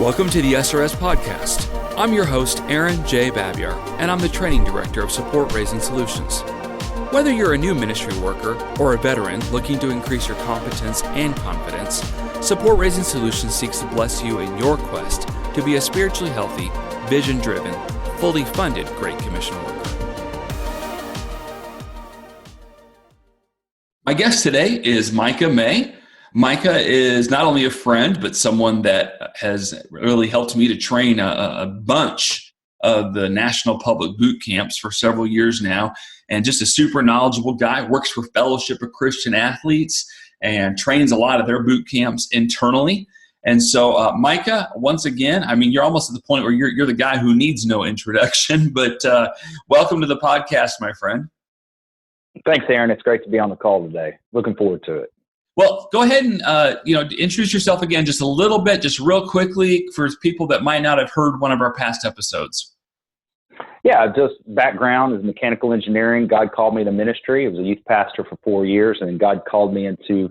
Welcome to the SRS Podcast. I'm your host, Aaron J. Babiar, and I'm the Training Director of Support Raising Solutions. Whether you're a new ministry worker or a veteran looking to increase your competence and confidence, Support Raising Solutions seeks to bless you in your quest to be a spiritually healthy, vision-driven, fully funded Great Commission worker. My guest today is Micah May. Micah is not only a friend, but someone that has really helped me to train a bunch of the national public boot camps for several years now, and just a super knowledgeable guy, works for Fellowship of Christian Athletes and trains a lot of their boot camps internally. And so, Micah, once again, I mean, you're almost at the point where you're the guy who needs no introduction, but welcome to the podcast, my friend. Thanks, Aaron. It's great to be on the call today. Looking forward to it. Well, go ahead and introduce yourself again just a little bit, just real quickly for people that might not have heard one of our past episodes. Yeah, just background is mechanical engineering. God called me to ministry. I was a youth pastor for 4 years, and God called me into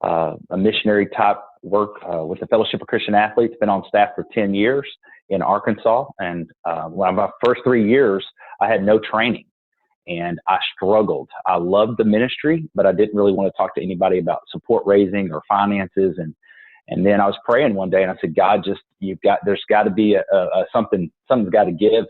a missionary type work with the Fellowship of Christian Athletes. Been on staff for 10 years in Arkansas, and my first 3 years, I had no training. And I struggled. I loved the ministry, but I didn't really want to talk to anybody about support raising or finances. And then I was praying one day, and I said, God, there's got to be something's got to give.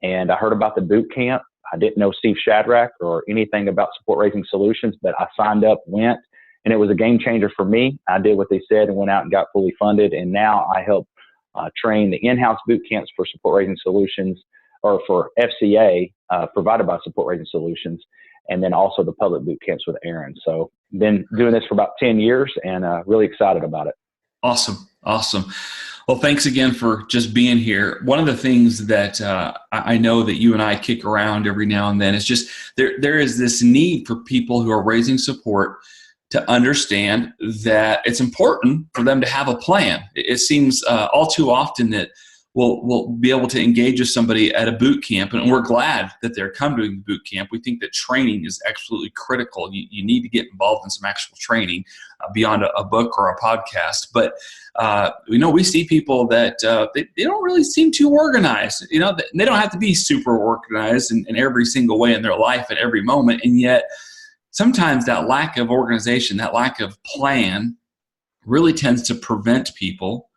And I heard about the boot camp. I didn't know Steve Shadrach or anything about support raising solutions, but I signed up, went, and it was a game changer for me. I did what they said and went out and got fully funded. And now I help train the in-house boot camps for support raising solutions, or for FCA, provided by Support Raising Solutions, and then also the public boot camps with Aaron. So been doing this for about 10 years and really excited about it. Awesome. Well, thanks again for just being here. One of the things that I know that you and I kick around every now and then is just there is this need for people who are raising support to understand that it's important for them to have a plan. It seems all too often that we'll be able to engage with somebody at a boot camp, and we're glad that they're coming to the boot camp. We think that training is absolutely critical. You need to get involved in some actual training beyond a book or a podcast. But we see people that they don't really seem too organized. They don't have to be super organized in every single way in their life at every moment, and yet sometimes that lack of organization, that lack of plan, really tends to prevent people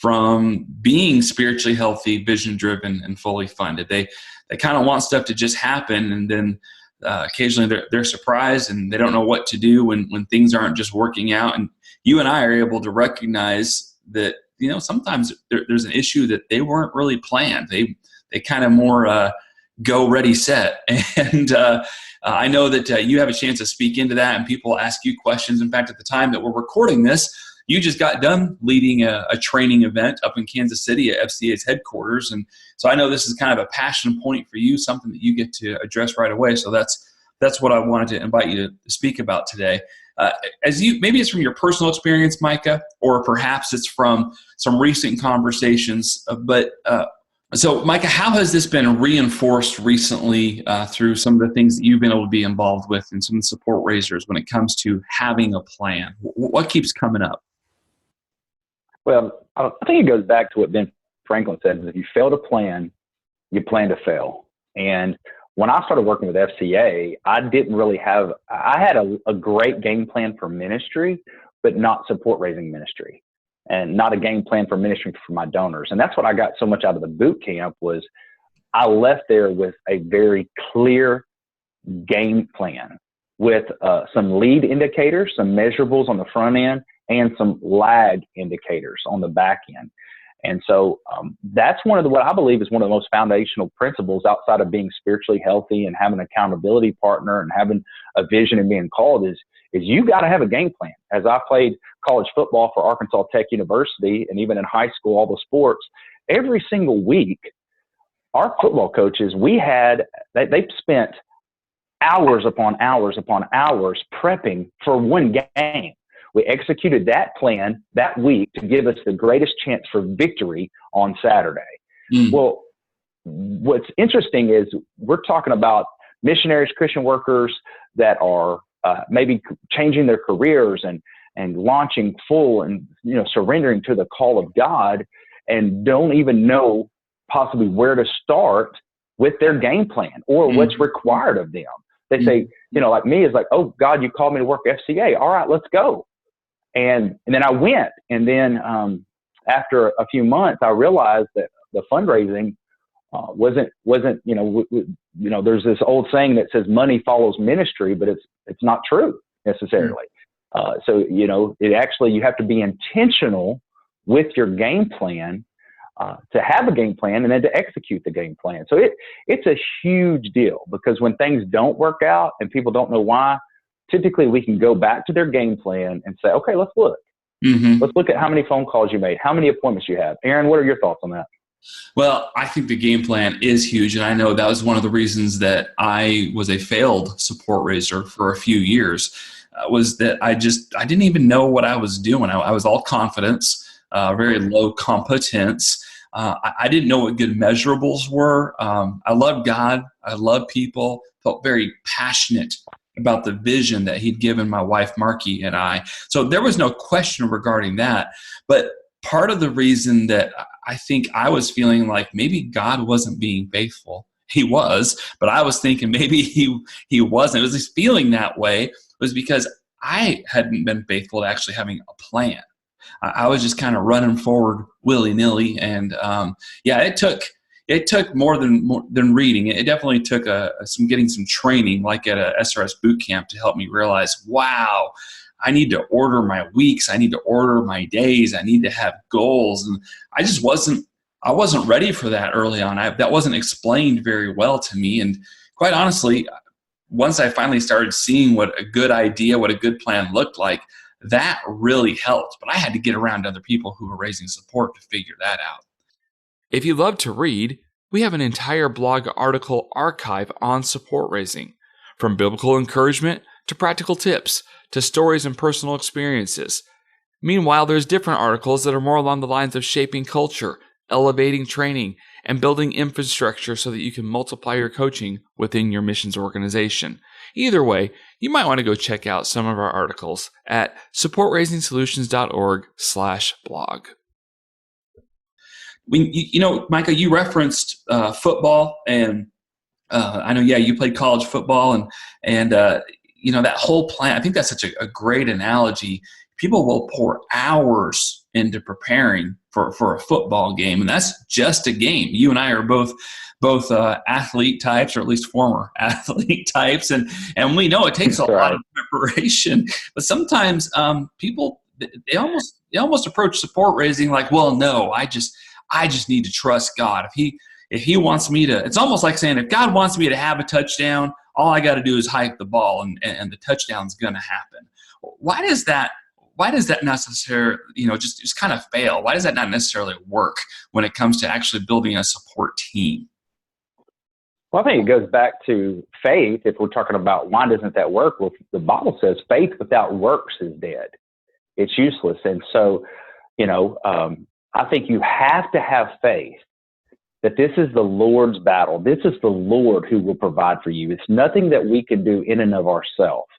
from being spiritually healthy, vision-driven, and fully funded. They kind of want stuff to just happen, and then occasionally they're surprised and they don't know what to do when things aren't just working out. And you and I are able to recognize that sometimes there's an issue that they weren't really planned. They kind of more go ready set. And I know that you have a chance to speak into that, and people ask you questions. In fact, at the time that we're recording this, you just got done leading a training event up in Kansas City at FCA's headquarters. And so I know this is kind of a passion point for you, something that you get to address right away. So that's what I wanted to invite you to speak about today. Maybe it's from your personal experience, Micah, or perhaps it's from some recent conversations. So Micah, how has this been reinforced recently through some of the things that you've been able to be involved with and some support raisers when it comes to having a plan? What keeps coming up? Well, I think it goes back to what Ben Franklin said: if you fail to plan, you plan to fail. And when I started working with FCA, I had a great game plan for ministry, but not support raising ministry, and not a game plan for ministry for my donors. And that's what I got so much out of the boot camp was I left there with a very clear game plan with some lead indicators, some measurables on the front end, and some lag indicators on the back end. And so that's what I believe is one of the most foundational principles outside of being spiritually healthy and having an accountability partner and having a vision and being called is you got to have a game plan. As I played college football for Arkansas Tech University, and even in high school, all the sports, every single week, our football coaches, they spent hours upon hours upon hours prepping for one game. We executed that plan that week to give us the greatest chance for victory on Saturday. Well, what's interesting is we're talking about missionaries, Christian workers that are maybe changing their careers and launching full and surrendering to the call of God. and don't even know possibly where to start with their game plan or what's required of them. They say, like me, is like, oh God, you called me to work FCA. All right, let's go. And then I went. And then after a few months, I realized that the fundraising wasn't there's this old saying that says money follows ministry, but it's not true necessarily. So it actually, you have to be intentional with your game plan to have a game plan and then to execute the game plan. So it's a huge deal, because when things don't work out and people don't know why, typically we can go back to their game plan and say, okay, let's look. Let's look at how many phone calls you made, how many appointments you have. Aaron, what are your thoughts on that? Well, I think the game plan is huge. And I know that was one of the reasons that I was a failed support raiser for a few years, was that I didn't even know what I was doing. I was all confidence, very low competence. I didn't know what good measurables were. I loved God. I loved people, felt very passionate about the vision that he'd given my wife, Marky, and I. So there was no question regarding that. But part of the reason that I think I was feeling like maybe God wasn't being faithful, he was, but I was thinking maybe he wasn't. It was just feeling that way, was because I hadn't been faithful to actually having a plan. I was just kind of running forward willy-nilly. And it took more than reading. It definitely took getting some training, like at a SRS boot camp, to help me realize, wow, I need to order my weeks. I need to order my days. I need to have goals. And I wasn't ready for that early on. That wasn't explained very well to me. And quite honestly, once I finally started seeing what a good idea, what a good plan looked like, that really helped. But I had to get around other people who were raising support to figure that out. If you love to read, we have an entire blog article archive on support raising, from biblical encouragement to practical tips to stories and personal experiences. Meanwhile, there's different articles that are more along the lines of shaping culture, elevating training, and building infrastructure so that you can multiply your coaching within your missions organization. Either way, you might want to go check out some of our articles at supportraisingsolutions.org/blog. Micah, you referenced football, and I know, you played college football, and that whole plan. I think that's such a great analogy. People will pour hours into preparing for a football game, and that's just a game. You and I are both athlete types, or at least former athlete types, and we know it takes a lot of preparation. But sometimes people they almost approach support raising like, well, no, I just need to trust God. If he wants me to, it's almost like saying, if God wants me to have a touchdown, all I got to do is hike the ball, and the touchdown's going to happen. Why does that necessarily, just kind of fail? Why does that not necessarily work when it comes to actually building a support team? Well, I think it goes back to faith. If we're talking about why doesn't that work? Well, the Bible says faith without works is dead. It's useless. And so, I think you have to have faith that this is the Lord's battle. This is the Lord who will provide for you. It's nothing that we can do in and of ourselves.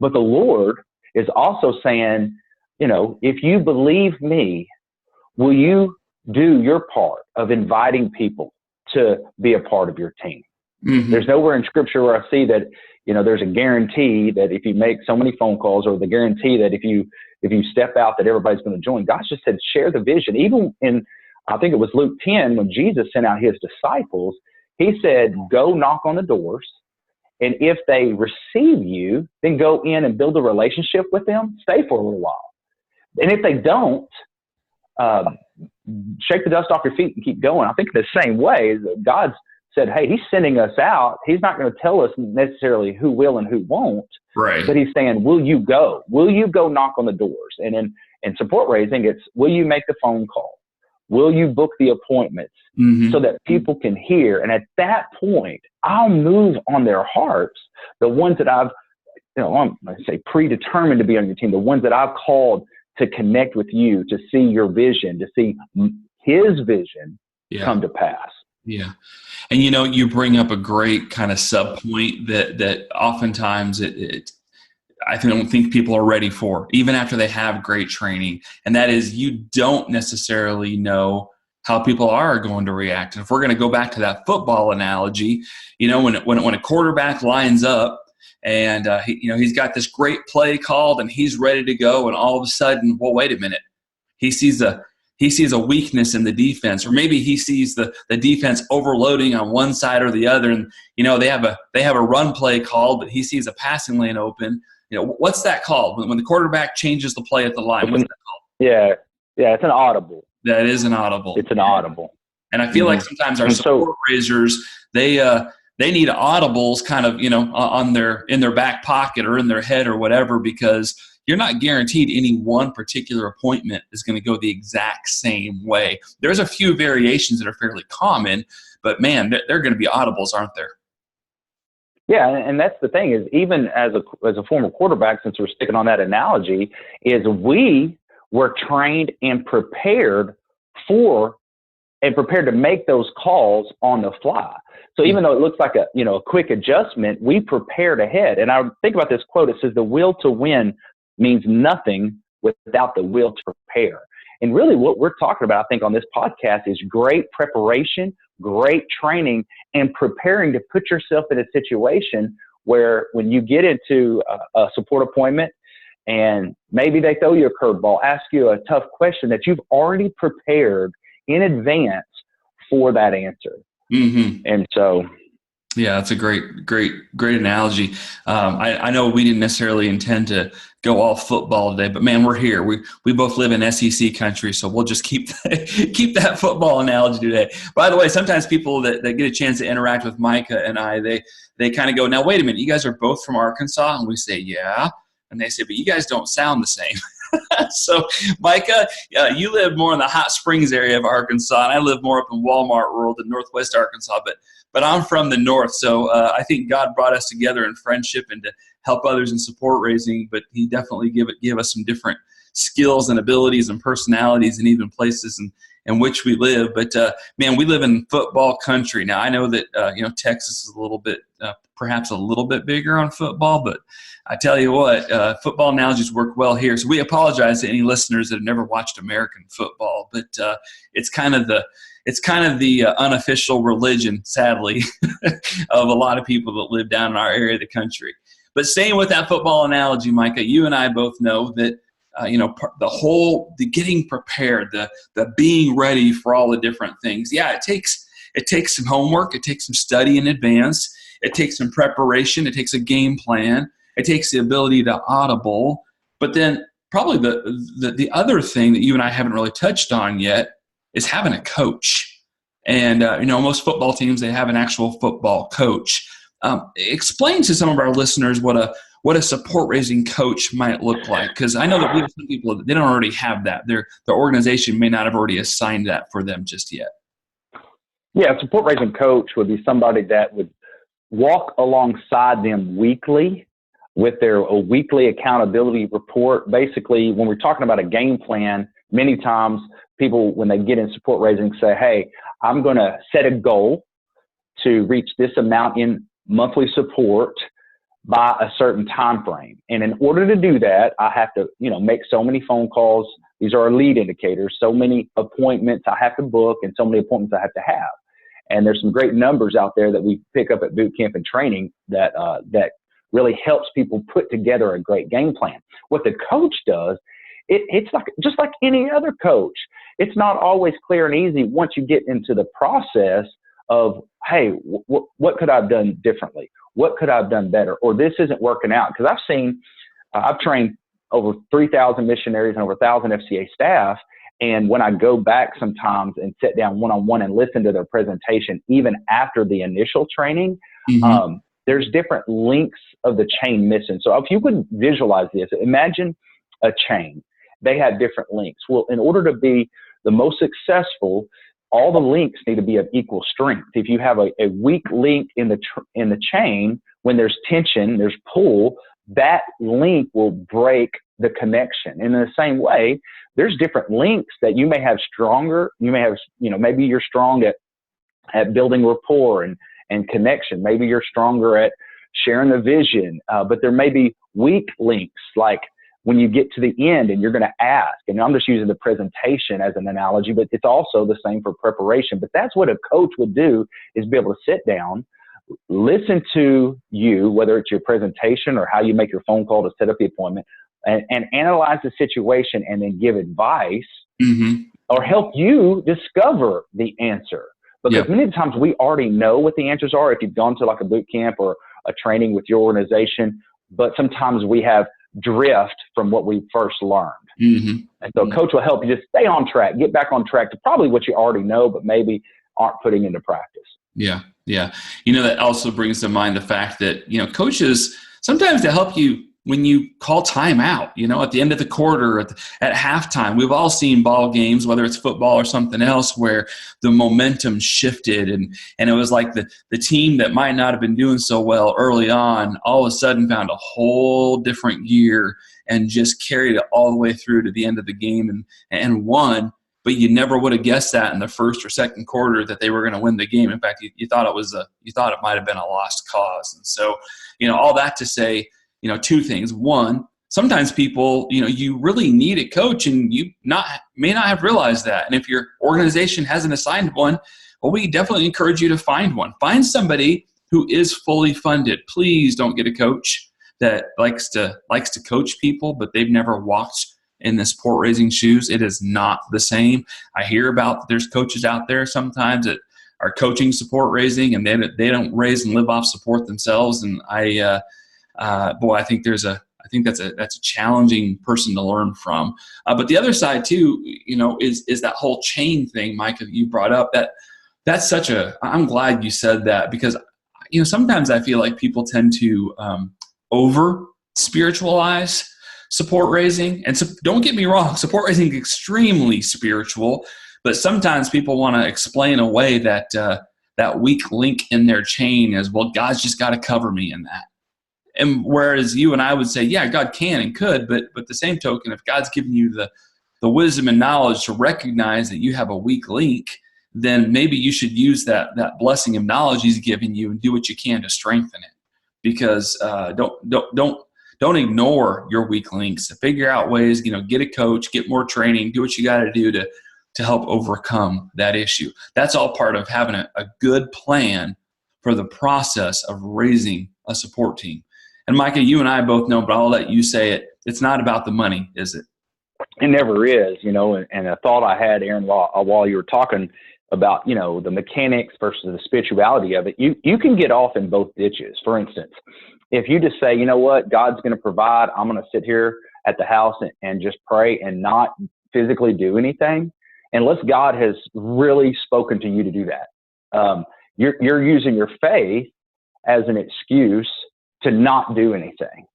But the Lord is also saying, if you believe me, will you do your part of inviting people to be a part of your team? Mm-hmm. There's nowhere in Scripture where I see that, there's a guarantee that if you make so many phone calls, or the guarantee that if you step out that everybody's going to join. God just said, share the vision. Even in, I think it was Luke 10, when Jesus sent out his disciples, he said, go knock on the doors. And if they receive you, then go in and build a relationship with them, stay for a little while. And if they don't, shake the dust off your feet and keep going. I think the same way God's said, hey, he's sending us out. He's not going to tell us necessarily who will and who won't. Right. But he's saying, will you go? Will you go knock on the doors? And in support raising, it's, will you make the phone call? Will you book the appointments so that people can hear? And at that point, I'll move on their hearts, the ones that I'm predetermined to be on your team, the ones that I've called to connect with you, to see your vision, to see his vision come to pass. Yeah. And, you bring up a great kind of sub point that oftentimes I don't think people are ready for, even after they have great training. And that is, you don't necessarily know how people are going to react. And if we're going to go back to that football analogy, when a quarterback lines up and he's got this great play called and he's ready to go, and all of a sudden, well, wait a minute, he sees a weakness in the defense, or maybe he sees the defense overloading on one side or the other, and they have a run play called, but he sees a passing lane open. What's that called when the quarterback changes the play at the line? What's that called? Yeah, it's an audible. That is an audible. It's an audible. And I feel like sometimes our support raisers, they need audibles kind of, in their back pocket or in their head or whatever, because you're not guaranteed any one particular appointment is going to go the exact same way. There's a few variations that are fairly common, but man, they're going to be audibles, aren't there? Yeah, and that's the thing, is even as a former quarterback, since we're sticking on that analogy, is we were trained and prepared to make those calls on the fly. So even though it looks like a quick adjustment, we prepared ahead. And I think about this quote. It says, "The will to win means nothing without the will to prepare." And really what we're talking about, I think, on this podcast is great preparation, great training, and preparing to put yourself in a situation where when you get into a support appointment and maybe they throw you a curveball, ask you a tough question, that you've already prepared in advance for that answer. Mm-hmm. And so, yeah, that's a great analogy. I know we didn't necessarily intend to go all football today, but man, we're here. We both live in SEC country, so we'll just keep that football analogy today. By the way, sometimes people that get a chance to interact with Micah and I, they kind of go, "Now wait a minute, you guys are both from Arkansas?" And we say, "Yeah." And they say, "But you guys don't sound the same." So, Micah, you live more in the Hot Springs area of Arkansas, and I live more up in Walmart World in Northwest Arkansas. But I'm from the North, so I think God brought us together in friendship and to help others in support raising. But He definitely give us some different skills and abilities and personalities, and even places in which we live. But man, we live in football country. Now I know that Texas is a little bit, perhaps a little bit bigger on football, but I tell you what, football analogies work well here. So we apologize to any listeners that have never watched American football, but it's kind of the unofficial religion, sadly, of a lot of people that live down in our area of the country. But staying with that football analogy, Micah, you and I both know that the getting prepared, the being ready for all the different things. Yeah, it takes some homework, it takes some study in advance, it takes some preparation, it takes a game plan. It takes the ability to audible, but then probably the other thing that you and I haven't really touched on yet is having a coach. And most football teams, they have an actual football coach. Explain to some of our listeners what a support raising coach might look like, because I know that we have some people that they don't already have that. Their organization may not have already assigned that for them just yet. Yeah, a support raising coach would be somebody that would walk alongside them weekly with a weekly accountability report. Basically, when we're talking about a game plan, many times people, when they get in support raising, say, "Hey, I'm going to set a goal to reach this amount in monthly support by a certain time frame. And in order to do that, I have to, make so many phone calls. These are our lead indicators. So many appointments I have to book and so many appointments I have to have." And there's some great numbers out there that we pick up at boot camp and training that really helps people put together a great game plan. What the coach does, it's just like any other coach. It's not always clear and easy once you get into the process of, hey, what could I have done differently? What could I have done better? Or this isn't working out. Because I've trained over 3,000 missionaries and over 1,000 FCA staff. And when I go back sometimes and sit down one-on-one and listen to their presentation, even after the initial training, there's different links of the chain missing. So if you could visualize this, imagine a chain. They have different links. Well, in order to be the most successful, all the links need to be of equal strength. If you have a weak link in the chain, when there's tension, there's pull, that link will break the connection. And in the same way, there's different links that you may have stronger. You may have, maybe you're strong at building rapport and connection. Maybe you're stronger at sharing the vision, but there may be weak links like when you get to the end and you're going to ask, and I'm just using the presentation as an analogy, but it's also the same for preparation. But that's what a coach would do, is be able to sit down, listen to you, whether it's your presentation or how you make your phone call to set up the appointment, and analyze the situation and then give advice or help you discover the answer. Because many times we already know what the answers are if you've gone to like a boot camp or a training with your organization, but sometimes we have drift from what we first learned. And so a coach will help you just stay on track, get back on track to probably what you already know, but maybe aren't putting into practice. Yeah. That also brings to mind the fact that, coaches sometimes to help you when you call timeout, at the end of the quarter, at halftime. We've all seen ball games, whether it's football or something else, where the momentum shifted and it was like the team that might not have been doing so well early on all of a sudden found a whole different gear and just carried it all the way through to the end of the game and won. But you never would have guessed that in the first or second quarter that they were going to win the game. In fact, you thought it might have been a lost cause. And so, all that to say, two things. One, sometimes people, you really need a coach, and you may not have realized that. And if your organization hasn't assigned one, well, we definitely encourage you to find one. Find somebody who is fully funded. Please don't get a coach that likes to coach people, but they've never walked in the support raising shoes. It is not the same. I hear about there's coaches out there sometimes that are coaching support raising, and they don't raise and live off support themselves. And I think that's a challenging person to learn from. But the other side too, is that whole chain thing, Micah, that you brought up. That's I'm glad you said that, because sometimes I feel like people tend to over spiritualize support raising. And so, don't get me wrong, support raising is extremely spiritual, but sometimes people want to explain away that weak link in their chain as, well, God's just got to cover me in that. And whereas you and I would say, yeah, God can and could, but the same token, if God's given you the wisdom and knowledge to recognize that you have a weak link, then maybe you should use that blessing of knowledge He's given you and do what you can to strengthen it. Because don't ignore your weak links. Figure out ways, get a coach, get more training, do what you got to do to help overcome that issue. That's all part of having a good plan for the process of raising a support team. And Micah, you and I both know, but I'll let you say it. It's not about the money, is it? It never is, and a thought I had, Aaron, while you were talking about, the mechanics versus the spirituality of it, you can get off in both ditches. For instance, if you just say, you know what, God's going to provide, I'm going to sit here at the house and just pray and not physically do anything, unless God has really spoken to you to do that. You're using your faith as an excuse to not do anything.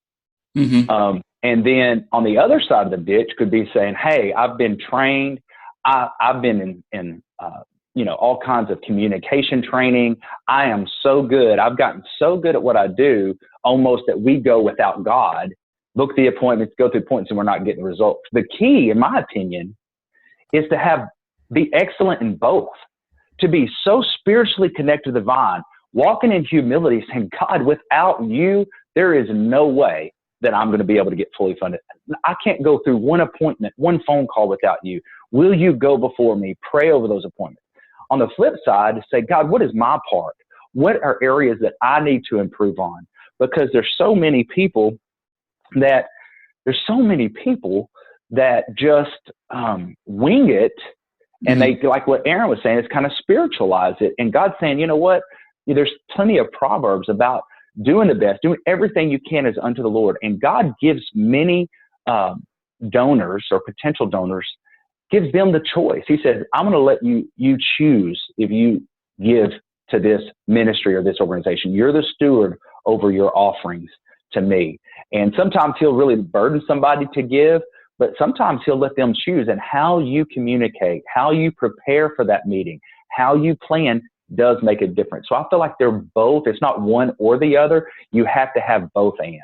And then on the other side of the ditch could be saying, hey, I've been trained. I've been in all kinds of communication training. I am so good. I've gotten so good at what I do, almost that we go without God, book the appointments, go through appointments, and we're not getting results. The key, in my opinion, is to be excellent in both, to be so spiritually connected to the vine, walking in humility, saying, God, without you, there is no way that I'm going to be able to get fully funded. I can't go through one appointment, one phone call without you. Will you go before me? Pray over those appointments. On the flip side, say, God, what is my part? What are areas that I need to improve on? Because there's so many people that just wing it, and they, like what Aaron was saying, it's kind of spiritualize it. And God's saying, you know what? There's plenty of Proverbs about doing the best, doing everything you can as unto the Lord. And God gives many donors or potential donors, gives them the choice. He says, I'm going to let you choose if you give to this ministry or this organization. You're the steward over your offerings to me. And sometimes He'll really burden somebody to give, but sometimes He'll let them choose. And how you communicate, how you prepare for that meeting, how you plan does make a difference. So I feel like they're both. It's not one or the other. You have to have both and.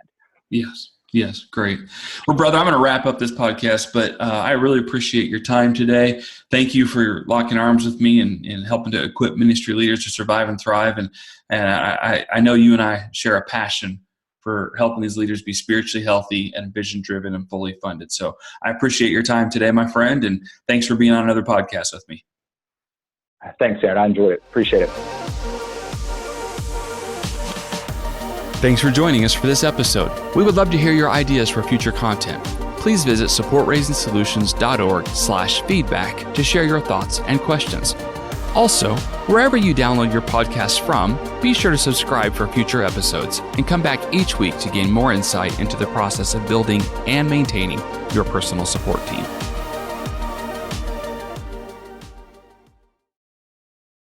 Yes. Great. Well, brother, I'm going to wrap up this podcast, but I really appreciate your time today. Thank you for locking arms with me and helping to equip ministry leaders to survive and thrive. And I know you and I share a passion for helping these leaders be spiritually healthy and vision driven and fully funded. So I appreciate your time today, my friend, and thanks for being on another podcast with me. Thanks, Aaron. I enjoyed it. Appreciate it. Thanks for joining us for this episode. We would love to hear your ideas for future content. Please visit supportraisengsolutions.org/feedback to share your thoughts and questions. Also, wherever you download your podcast from, be sure to subscribe for future episodes and come back each week to gain more insight into the process of building and maintaining your personal support team.